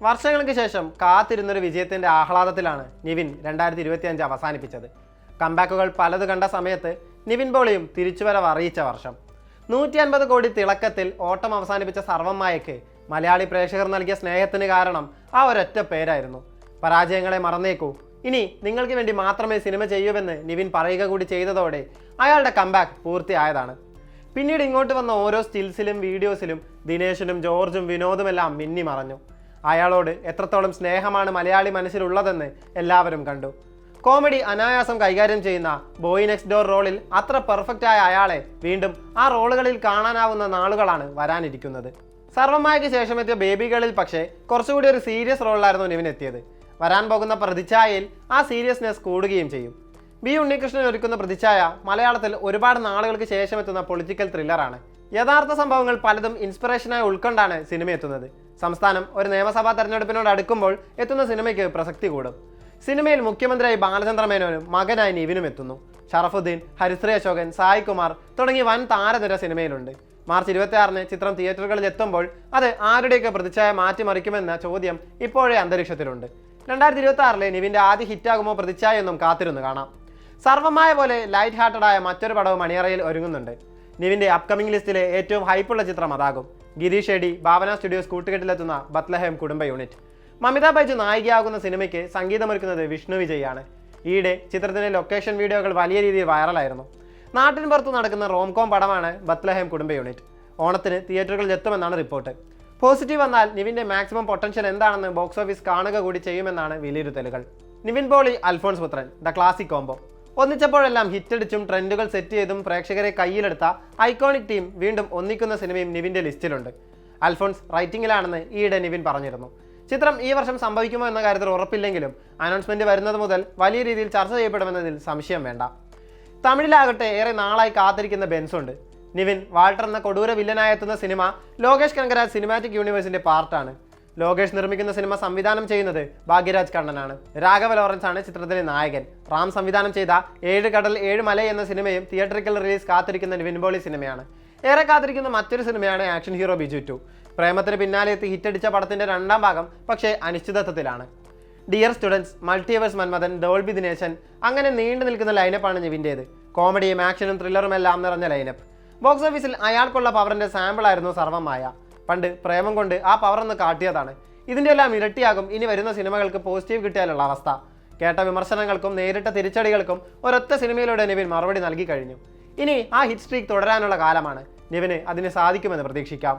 വർഷങ്ങൾക്ക് ശേഷം കാത്തിരുന്നൊരു വിജയത്തിൻ്റെ ആഹ്ലാദത്തിലാണ് നിവിൻ 2025 അവസാനിപ്പിച്ചത്. കംബാക്കുകൾ പലത് കണ്ട സമയത്ത് നിവിൻ പോളിയും തിരിച്ചുവരവ് അറിയിച്ച വർഷം. 150 കോടി തിളക്കത്തിൽ ഓട്ടം അവസാനിപ്പിച്ച സർവ്വമായയ്ക്ക് മലയാളി പ്രേക്ഷകർ നൽകിയ സ്നേഹത്തിന് കാരണം ആ ഒരൊറ്റ പേരായിരുന്നു. പരാജയങ്ങളെ മറന്നേക്കൂ, ഇനി നിങ്ങൾക്ക് വേണ്ടി മാത്രമേ സിനിമ ചെയ്യൂവെന്ന് നിവിൻ പറയുക കൂടി ചെയ്തതോടെ അയാളുടെ കംബാക്ക് പൂർത്തിയായതാണ്. പിന്നീട് ഇങ്ങോട്ട് വന്ന ഓരോ സ്റ്റിൽസിലും വീഡിയോസിലും ദിനേശനും ജോർജും വിനോദുമെല്ലാം മിന്നി മറഞ്ഞു. അയാളോട് എത്രത്തോളം സ്നേഹമാണ് മലയാളി മനസ്സിലുള്ളതെന്ന് എല്ലാവരും കണ്ടു. കോമഡി അനായാസം കൈകാര്യം ചെയ്യുന്ന ബോയ് നെക്സ്റ്റ് ഡോർ റോളിൽ അത്ര പെർഫെക്റ്റ് ആയ അയാളെ വീണ്ടും ആ റോളുകളിൽ കാണാനാവുന്ന നാളുകളാണ് വരാനിരിക്കുന്നത്. സർവ്വമായയ്ക്ക് ശേഷം എത്തിയ ബേബി ഗേളിൽ പക്ഷേ കുറച്ചുകൂടി ഒരു സീരിയസ് റോളിലായിരുന്നു നിവിൻ എത്തിയത്. വരാൻ പോകുന്ന പ്രതിച്ഛായയിൽ ആ സീരിയസ്നെസ് കൂടുകയും ചെയ്യും. ബി ഉണ്ണികൃഷ്ണൻ ഒരുക്കുന്ന പ്രതിച്ഛായ മലയാളത്തിൽ ഒരുപാട് നാളുകൾക്ക് ശേഷം എത്തുന്ന പൊളിറ്റിക്കൽ ത്രില്ലറാണ്. യഥാർത്ഥ സംഭവങ്ങൾ പലതും ഇൻസ്പിറേഷനായി ഉൾക്കൊണ്ടാണ് സിനിമ എത്തുന്നത്. സംസ്ഥാനം ഒരു നിയമസഭാ തെരഞ്ഞെടുപ്പിനോട് അടുക്കുമ്പോൾ എത്തുന്ന സിനിമയ്ക്ക് പ്രസക്തി കൂടും. സിനിമയിൽ മുഖ്യമന്ത്രിയായി ബാലചന്ദ്ര മേനോനും മകനായി നിവിനും എത്തുന്നു. ഷറഫുദ്ദീൻ, ഹരിശ്രീ അശോകൻ, സായ് കുമാർ തുടങ്ങി വൻ താരനിര സിനിമയിലുണ്ട്. മാർച്ച് 26-ന് ചിത്രം തിയേറ്ററുകളിൽ എത്തുമ്പോൾ അത് ആരുടെയൊക്കെ പ്രതിച്ഛായ മാറ്റിമറിക്കുമെന്ന ചോദ്യം ഇപ്പോഴേ അന്തരീക്ഷത്തിലുണ്ട്. 2026-ലെ നിവിൻ്റെ ആദ്യ ഹിറ്റാകുമോ പ്രതിച്ഛായ എന്നും കാത്തിരുന്ന് കാണാം. സർവ്വമായ പോലെ ലൈറ്റ് ഹാർട്ടഡായ മറ്റൊരു പടവും അണിയറയിൽ ഒരുങ്ങുന്നുണ്ട്. നിവിൻ്റെ അപ്കമിംഗ് ലിസ്റ്റിലെ ഏറ്റവും ഹൈപ്പുള്ള ചിത്രം അതാകും. ഗിരീഷ് ഷെഡി ഭാവന സ്റ്റുഡിയോസ് കൂട്ടുകെട്ടിലെത്തുന്ന ബത്ലഹേം കുടുംബ യൂണിറ്റ്. മമിത ബൈജു നായികയാകുന്ന സിനിമയ്ക്ക് സംഗീതമൊരുക്കുന്നത് വിഷ്ണു വിജയാണ്. ഈയിടെ ചിത്രത്തിൻ്റെ ലൊക്കേഷൻ വീഡിയോകൾ വലിയ രീതിയിൽ വൈറലായിരുന്നു. നാട്ടിൻ പുറത്ത് നടക്കുന്ന റോംകോം പടമാണ് ബത്ലഹേം കുടുംബ യൂണിറ്റ്. ഓണത്തിന് തിയേറ്ററുകളിൽ എത്തുമെന്നാണ് റിപ്പോർട്ട്. പോസിറ്റീവ് വന്നാൽ നിവിൻ്റെ മാക്സിമം പൊട്ടൻഷ്യൽ എന്താണെന്ന് ബോക്സ് ഓഫീസ് കാണുക കൂടി ചെയ്യുമെന്നാണ് വിലയിരുത്തലുകൾ. നിവിൻ പോളി, അൽഫോൺസ് പുത്രൻ, ദ ക്ലാസിക് കോംബോ. ഒന്നിച്ചപ്പോഴെല്ലാം ഹിറ്റടിച്ചും ട്രെൻഡുകൾ സെറ്റ് ചെയ്തും പ്രേക്ഷകരെ കയ്യിലെടുത്ത ഐക്കോണിക് ടീം വീണ്ടും ഒന്നിക്കുന്ന സിനിമയും നിവിൻ്റെ ലിസ്റ്റിലുണ്ട്. അൽഫോൺസ് റൈറ്റിംഗിലാണെന്ന് ഈയിടെ നിവിൻ പറഞ്ഞിരുന്നു. ചിത്രം ഈ വർഷം സംഭവിക്കുമോ എന്ന കാര്യത്തിൽ ഉറപ്പില്ലെങ്കിലും അനൗൺസ്മെന്റ് വരുന്നത് മുതൽ വലിയ രീതിയിൽ ചർച്ച ചെയ്യപ്പെടുമെന്നതിൽ സംശയം വേണ്ട. തമിഴിലാകട്ടെ ഏറെ നാളായി കാത്തിരിക്കുന്ന ബെൻസുണ്ട്. നിവിൻ വാൾട്ടർ എന്ന കൊടൂര വില്ലനായി എത്തുന്ന സിനിമ ലോകേഷ് കനകരാജ് സിനിമാറ്റിക് യൂണിവേഴ്സിന്റെ പാർട്ടാണ്. ലോകേഷ് നിർമ്മിക്കുന്ന സിനിമ സംവിധാനം ചെയ്യുന്നത് ഭാഗ്യരാജ് കണ്ണനാണ്. രാഘവ ലോറൻസ് ആണ് ചിത്രത്തിലെ നായകൻ. റാം സംവിധാനം ചെയ്ത 7 കടൽ 7 മല എന്ന സിനിമയും തിയേറ്ററിക്കൽ റിലീസ് കാത്തിരിക്കുന്ന നിവിൻ പോളി സിനിമയാണ്. ഏറെ കാത്തിരിക്കുന്ന മറ്റൊരു സിനിമയാണ് ആക്ഷൻ ഹീറോ ബിജു 2. പ്രേമത്തിന് പിന്നാലെ എത്തി ഹിറ്റടിച്ച പടത്തിന്റെ 2ാം ഭാഗം പക്ഷേ അനിശ്ചിതത്വത്തിലാണ്. Dear students, multiverse Manmadhan, Dolby Dineshan, അങ്ങനെ നീണ്ടു നിൽക്കുന്ന ലൈനപ്പാണ് നിവിൻ്റേത്. കോമഡിയും ആക്ഷനും ത്രില്ലറും എല്ലാം നിറഞ്ഞ ലൈനപ്പ്. ബോക്സ് ഓഫീസിൽ അയാൾക്കുള്ള പവറിന്റെ സാമ്പിളായിരുന്നു സർവ്വമായ. പണ്ട് പ്രേമം കൊണ്ട് ആ പവർ ഒന്ന് കാട്ടിയതാണ്. ഇതിൻ്റെ എല്ലാം ഇരട്ടിയാകും ഇനി വരുന്ന സിനിമകൾക്ക് പോസിറ്റീവ് കിട്ടിയാലുള്ള അവസ്ഥ. കേട്ട വിമർശനങ്ങൾക്കും നേരിട്ട തിരിച്ചടികൾക്കും ഒരൊറ്റ സിനിമയിലൂടെ നിവിൻ മറുപടി നൽകി കഴിഞ്ഞു. ഇനി ആ ഹിറ്റ് സ്ട്രീക്ക് തുടരാനുള്ള കാലമാണ്. നിവിന് അതിന് സാധിക്കുമെന്ന് പ്രതീക്ഷിക്കാം.